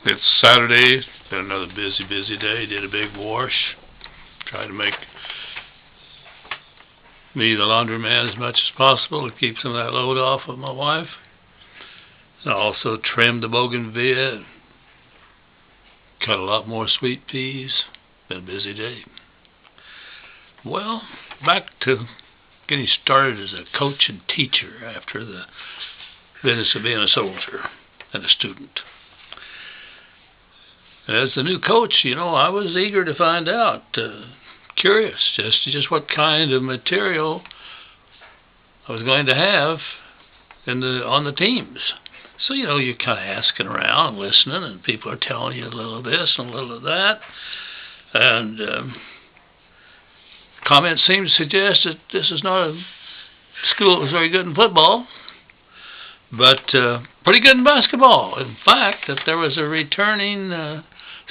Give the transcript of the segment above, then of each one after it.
It's Saturday, been another busy day. Did a big wash. Tried to make me the laundromat as much as possible to keep some of that load off of my wife. I also trimmed the bougainvillea, cut a lot more sweet peas. Been a busy day. Well, back to getting started as a coach and teacher after the business of being a soldier and a student. As the new coach, I was eager to find out, curious just what kind of material I was going to have on the teams. So, you're kind of asking around and listening, and people are telling you a little of this and a little of that. And comments seem to suggest that this is not a school that was very good in football, but pretty good in basketball. In fact, that there was a returning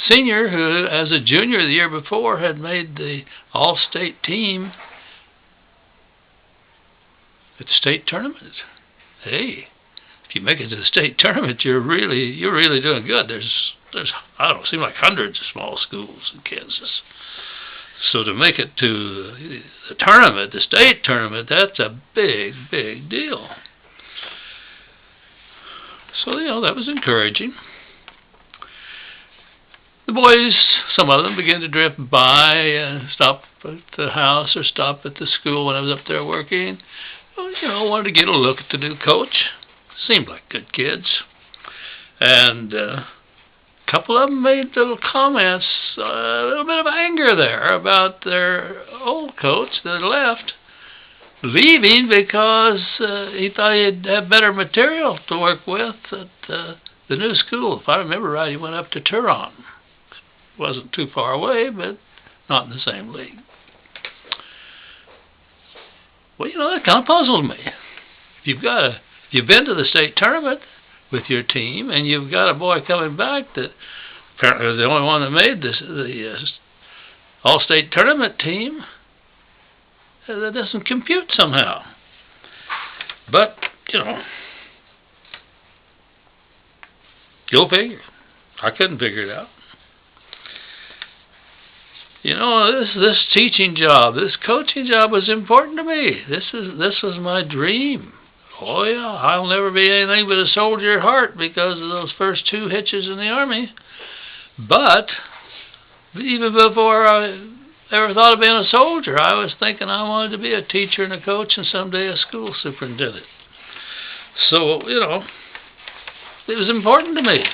senior who, as a junior the year before, had made the all-state team at the state tournament. Hey, if you make it to the state tournament, you're really doing good. There's I don't know, seem like hundreds of small schools in Kansas. So to make it to the tournament, the state tournament, that's a big deal. So, that was encouraging. The boys, some of them, began to drift by and stop at the house or stop at the school when I was up there working. Wanted to get a look at the new coach. Seemed like good kids. And a couple of them made little comments, a little bit of anger there about their old coach that left, leaving because he thought he'd have better material to work with at the new school. If I remember right, he went up to Turon. Wasn't too far away, but not in the same league. Well, that kind of puzzled me. If you've been to the state tournament with your team, and you've got a boy coming back that apparently was the only one that made the all-state tournament team, that doesn't compute somehow. But, go figure. I couldn't figure it out. This teaching job, this coaching job was important to me. This was my dream. Oh yeah, I'll never be anything but a soldier at heart because of those first 2 hitches in the Army. But even before I ever thought of being a soldier, I was thinking I wanted to be a teacher and a coach and someday a school superintendent. So, it was important to me.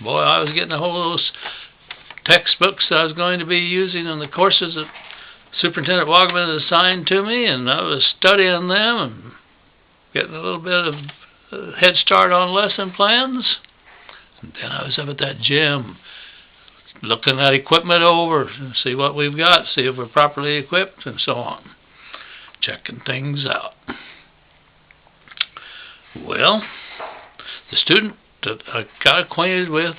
Boy, I was getting a hold of those textbooks I was going to be using in the courses that Superintendent Wagaman had assigned to me, and I was studying them and getting a little bit of head start on lesson plans. And then I was up at that gym looking that equipment over, see what we've got, see if we're properly equipped, and so on. Checking things out. Well, the student that I got acquainted with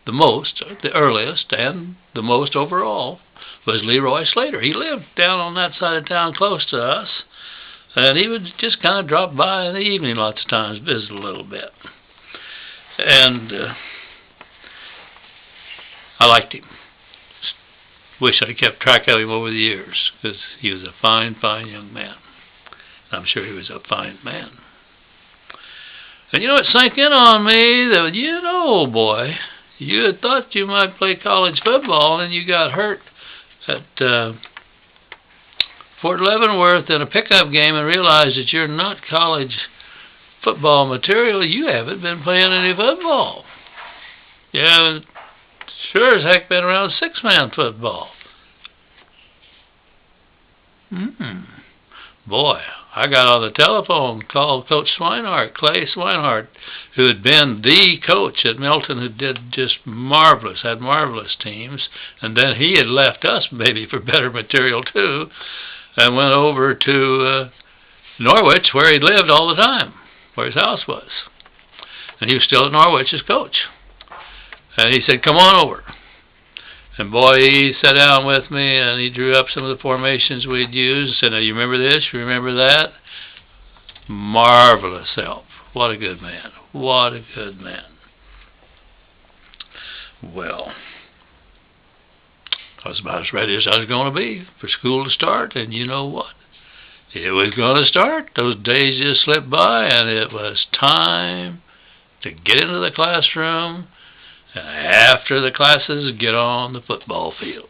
the earliest, and the most overall, was Leroy Slater. He lived down on that side of town close to us, and he would just kind of drop by in the evening lots of times, visit a little bit. And I liked him. Wish I kept track of him over the years, because he was a fine young man. I'm sure he was a fine man. And it sank in on me that, boy, you had thought you might play college football, and you got hurt at Fort Leavenworth in a pickup game and realized that you're not college football material. You haven't been playing any football. You haven't sure as heck been around 6-man football. Boy, I got on the telephone, called Coach Swinehart, Clay Swinehart, who had been the coach at Milton, who did just marvelous, had marvelous teams, and then he had left us maybe for better material too, and went over to Norwich, where he lived all the time, where his house was. And he was still at Norwich as coach. And he said, come on over. And boy, he sat down with me and he drew up some of the formations we'd used. Said, now you remember this, you remember that? Marvelous help. What a good man. What a good man. Well, I was about as ready as I was going to be for school to start, and you know what? It was going to start. Those days just slipped by, and it was time to get into the classroom, and after the classes, get on the football field.